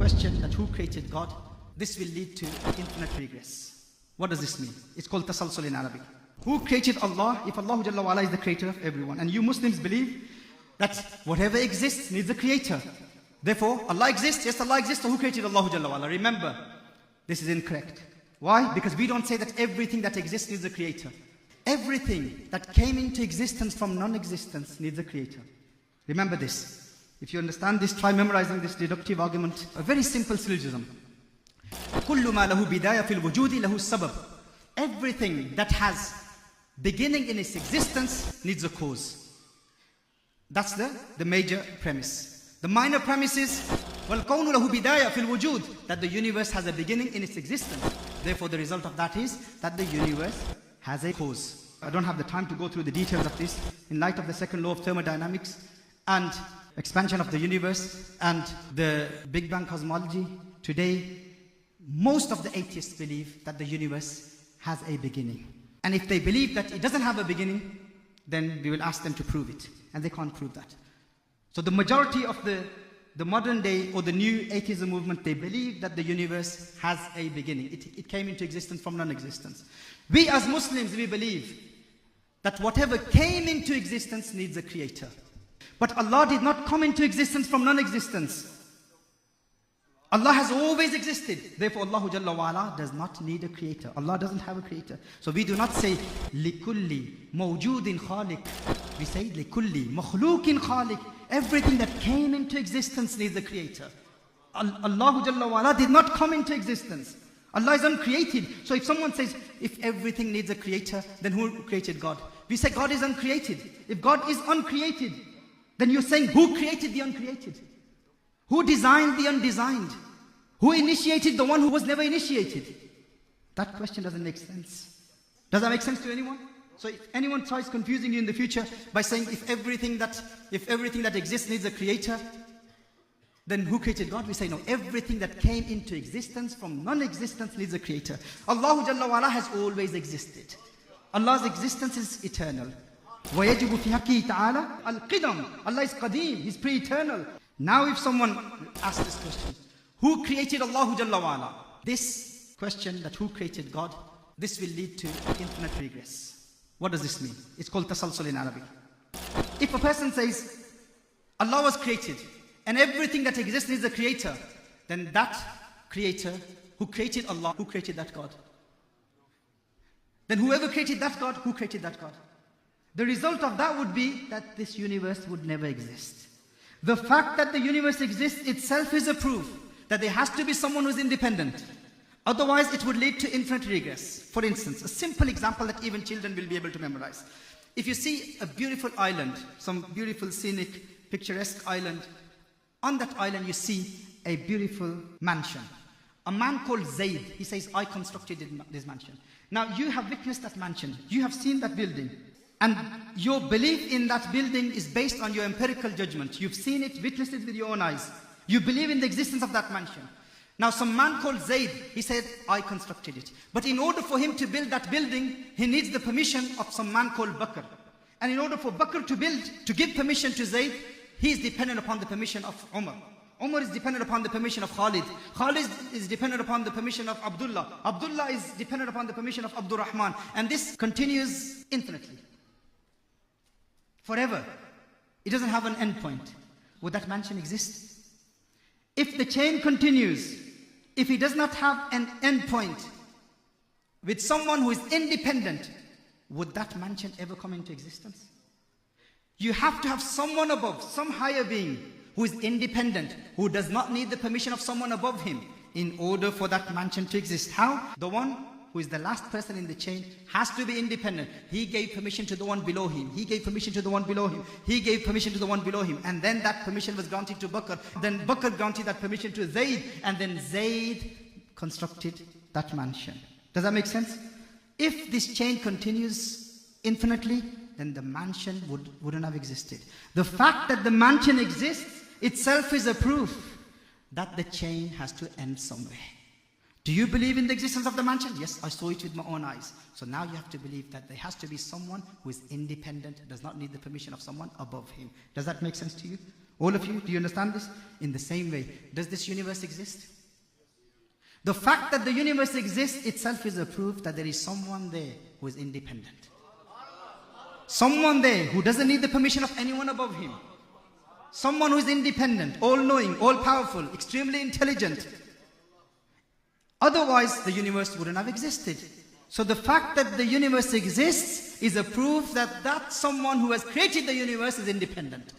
question that who created God, this will lead to infinite regress. What does this mean? It's called tasalsul in Arabic. Who created Allah? If Allah Jalla wa Ala is the creator of everyone, and you Muslims believe that whatever exists needs a creator. Therefore, Allah exists. Yes, Allah exists. So who created Allah Jalla wa Ala? Remember, this is incorrect. Why? Because we don't say that everything that exists needs a creator. Everything that came into existence from non-existence needs a creator. Remember this. If you understand this, try memorizing this deductive argument. A very simple syllogism. كُلُّ مَا لَهُ بِدَايَةٍ فِي الْوُجُودِ لَهُ السَّبَبِ. Everything that has beginning in its existence needs a cause. That's the major premise. The minor premise is وَالْكَوْنُ لَهُ بِدَايَةٍ فِي الْوُجُودِ, that the universe has a beginning in its existence. Therefore, the result of that is that the universe has a cause. I don't have the time to go through the details of this. In light of the second law of thermodynamics and expansion of the universe and the Big Bang cosmology, today most of the atheists believe that the universe has a beginning. And if they believe that it doesn't have a beginning, then we will ask them to prove it. And they can't prove that. So the majority of the modern day or the new atheism movement, they believe that the universe has a beginning. It came into existence from non-existence. We as Muslims, we believe that whatever came into existence needs a creator. But Allah did not come into existence from non-existence. Allah has always existed. Therefore, Allah Jalla wa Ala does not need a creator. Allah doesn't have a creator. So we do not say لِكُلِّ مَوْجُودٍ خَالِقٍ. We say لِكُلِّ مَخْلُوقٍ خَالِقٍ. Everything that came into existence needs a creator. Allah Jalla wa Ala did not come into existence. Allah is uncreated. So if someone says, if everything needs a creator, then who created God? We say God is uncreated. If God is uncreated, then you're saying who created the uncreated? Who designed the undesigned? Who initiated the one who was never initiated? That question doesn't make sense. Does that make sense to anyone? So if anyone tries confusing you in the future by saying if everything that exists needs a creator, then who created God? We say no, everything that came into existence from non-existence needs a creator. Allah Jalla wa Ala has always existed. Allah's existence is eternal. وَيَجِبُ فِي حَقِّهِ تَعَالَى الْقِدَمُ. Allah is qadeem, He's pre-eternal. Now if someone asks this question, who created Allah Jalla wa Ala? This question, that who created God, this will lead to infinite regress. What does this mean? It's called tasalsul in Arabic. If a person says, Allah was created, and everything that exists needs a creator, then that creator who created Allah, who created that God? Then whoever created that God, who created that God? The result of that would be that this universe would never exist. The fact that the universe exists itself is a proof that there has to be someone who is independent. Otherwise, it would lead to infinite regress. For instance, a simple example that even children will be able to memorize. If you see a beautiful island, some beautiful scenic, picturesque island, on that island you see a beautiful mansion. A man called Zayd, he says, I constructed this mansion. Now you have witnessed that mansion, you have seen that building. And your belief in that building is based on your empirical judgment. You've seen it, witnessed it with your own eyes. You believe in the existence of that mansion. Now some man called Zayd, he said, I constructed it. But in order for him to build that building, he needs the permission of some man called Bakr. And in order for Bakr to give permission to Zayd, he is dependent upon the permission of Umar. Umar is dependent upon the permission of Khalid. Khalid is dependent upon the permission of Abdullah. Abdullah is dependent upon the permission of Abdur Rahman. And this continues infinitely. Forever. It doesn't have an end point. Would that mansion exist? If the chain continues, if it does not have an end point with someone who is independent, would that mansion ever come into existence? You have to have someone above, some higher being who is independent, who does not need the permission of someone above him in order for that mansion to exist. How? The one who is the last person in the chain has to be independent. He gave permission to the one below him. He gave permission to the one below him. He gave permission to the one below him. And then that permission was granted to Bakr. Then Bakr granted that permission to Zayd. And then Zayd constructed that mansion. Does that make sense? If this chain continues infinitely, then the mansion wouldn't have existed. The fact that the mansion exists itself is a proof that the chain has to end somewhere. Do you believe in the existence of the mansion? Yes, I saw it with my own eyes. So now you have to believe that there has to be someone who is independent, does not need the permission of someone above him. Does that make sense to you? All of you, do you understand this? In the same way, does this universe exist? The fact that the universe exists itself is a proof that there is someone there who is independent. Someone there who doesn't need the permission of anyone above him. Someone who is independent, all-knowing, all-powerful, extremely intelligent. Otherwise, the universe wouldn't have existed. So the fact that the universe exists is a proof that that someone who has created the universe is independent.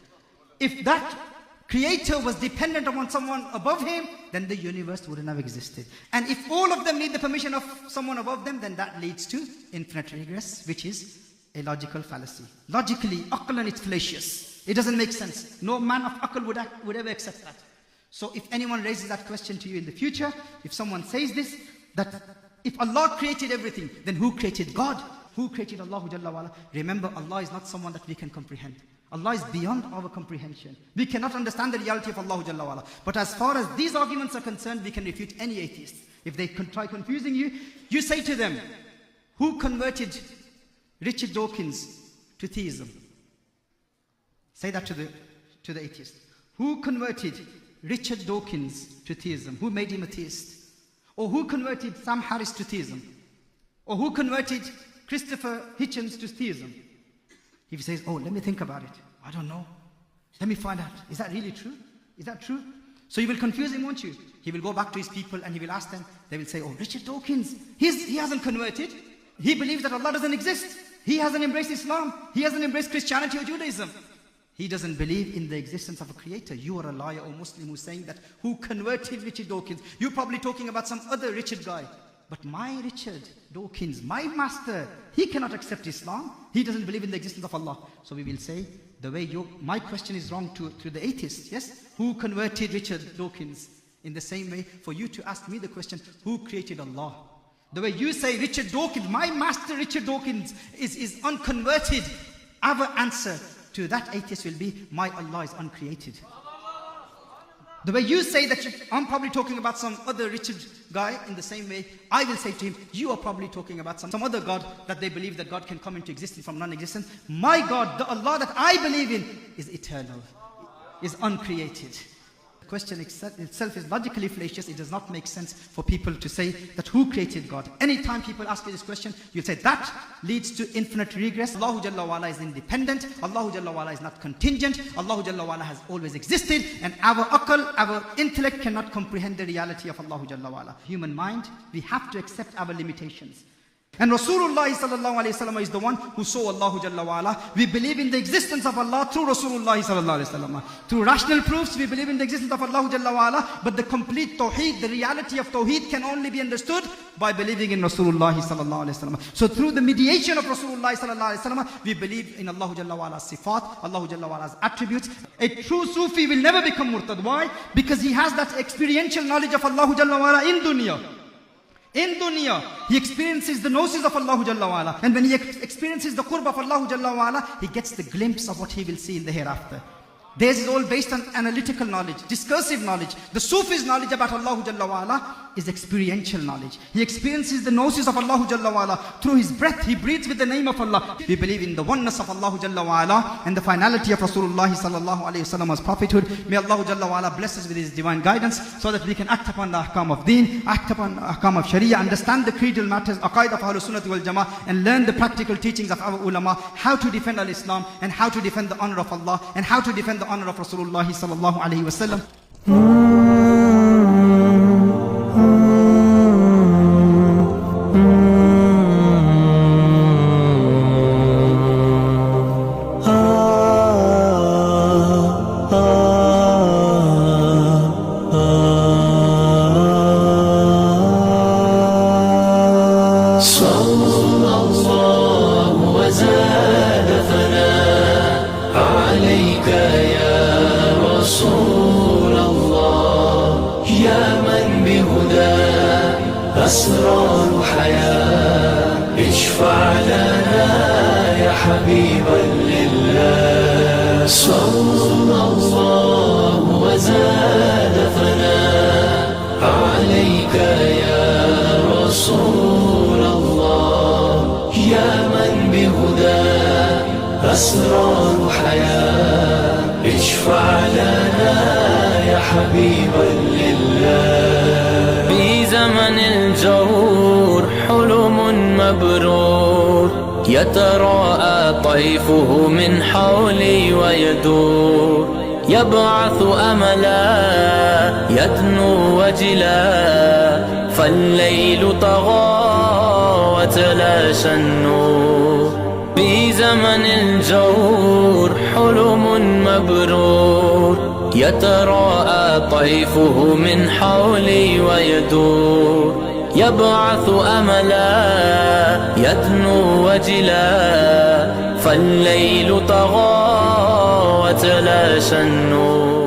If that creator was dependent upon someone above him, then the universe wouldn't have existed. And if all of them need the permission of someone above them, then that leads to infinite regress, which is a logical fallacy. Logically, aqlan, it's fallacious. It doesn't make sense. No man of aql would ever accept that. So if anyone raises that question to you in the future, if someone says this, that if Allah created everything, then who created God? Who created Allah Jalla wa'ala? Remember, Allah is not someone that we can comprehend. Allah is beyond our comprehension. We cannot understand the reality of Allah Jalla wa'ala. But as far as these arguments are concerned, we can refute any atheist. If they try confusing you, you say to them, who converted Richard Dawkins to theism? Say that to the atheist. Who converted Richard Dawkins to theism? Who made him a theist? Or who converted Sam Harris to theism? Or who converted Christopher Hitchens to theism? If he says, oh, let me think about it. I don't know. Let me find out. Is that really true? Is that true? So you will confuse him, won't you? He will go back to his people and he will ask them. They will say, oh, Richard Dawkins, he hasn't converted. He believes that Allah doesn't exist. He hasn't embraced Islam. He hasn't embraced Christianity or Judaism. He doesn't believe in the existence of a creator. You are a liar or Muslim who's saying that who converted Richard Dawkins. You're probably talking about some other Richard guy. But my Richard Dawkins, my master, he cannot accept Islam. He doesn't believe in the existence of Allah. So we will say, the way my question is wrong to the atheist, yes? Who converted Richard Dawkins? In the same way, for you to ask me the question, who created Allah? The way you say Richard Dawkins, my master Richard Dawkins is unconverted. Our answer to that atheist will be, my Allah is uncreated. The way you say that I'm probably talking about some other Richard guy, in the same way, I will say to him, you are probably talking about some other God that they believe that God can come into existence from non-existence. My God, the Allah that I believe in, is eternal, is uncreated. The question itself is logically fallacious. It does not make sense for people to say that who created God. Anytime people ask you this question, you'll say that leads to infinite regress. Allah Jalla wa'ala is independent. Allah Jalla wa'ala is not contingent. Allah Jalla wa'ala has always existed. And our aql, our intellect cannot comprehend the reality of Allah Jalla wa'ala. Human mind, we have to accept our limitations. And Rasulullah sallallahu alayhi wasallam is the one who saw Allah Jalla wa'ala. We believe in the existence of Allah through Rasulullah sallallahu alayhi wasallam. Through rational proofs, we believe in the existence of Allah Jalla wa'ala. But the complete tawheed, the reality of tawheed can only be understood by believing in Rasulullah sallallahu alayhi wasallam. So through the mediation of Rasulullah sallallahu alayhi wasallam, we believe in Allah Jalla wa'ala's sifat, Allah Jalla wa'ala's attributes. A true Sufi will never become murtad. Why? Because he has that experiential knowledge of Allah Jalla wa'ala in dunya. In dunya, he experiences the gnosis of Allah Jalla wa'ala. And when he experiences the qurb of Allah Jalla wa'ala, he gets the glimpse of what he will see in the hereafter. Theirs is all based on analytical knowledge, discursive knowledge. The Sufi's knowledge about Allah Jalla wa'ala is experiential knowledge. He experiences the gnosis of Allah Jalla wa'ala. Through his breath, he breathes with the name of Allah. We believe in the oneness of Allah Jalla wa'ala and the finality of Rasulullah sallallahu alayhi wasallam's prophethood. May Allah Jalla wa'ala bless us with his divine guidance so that we can act upon the ahkam of deen, act upon the ahkam of sharia, understand the creedal matters, aqaid of Ahlul Sunnah wal Jama'ah, and learn the practical teachings of our ulama, how to defend al-Islam and how to defend the honor of Allah and how to defend the honor of Rasulullah sallallahu alayhi wasallam. أسرار حياة اشفع لنا يا حبيبا لله صلى الله وزاد ثناء عليك يا رسول الله يا من بهدى أسرار حياة اشفع لنا يا حبيبا لله. في زمن الجور حلم مبرور يتراءى طيفه من حولي ويدور، يبعث أملا يدنو وجلا، فالليل طغى وتلاشى النور. في زمن الجور حلم مبرور يتراءى طيفه من حولي ويدور، يبعث أملا يدنو وجلا، فالليل طغى وتلاشى النور.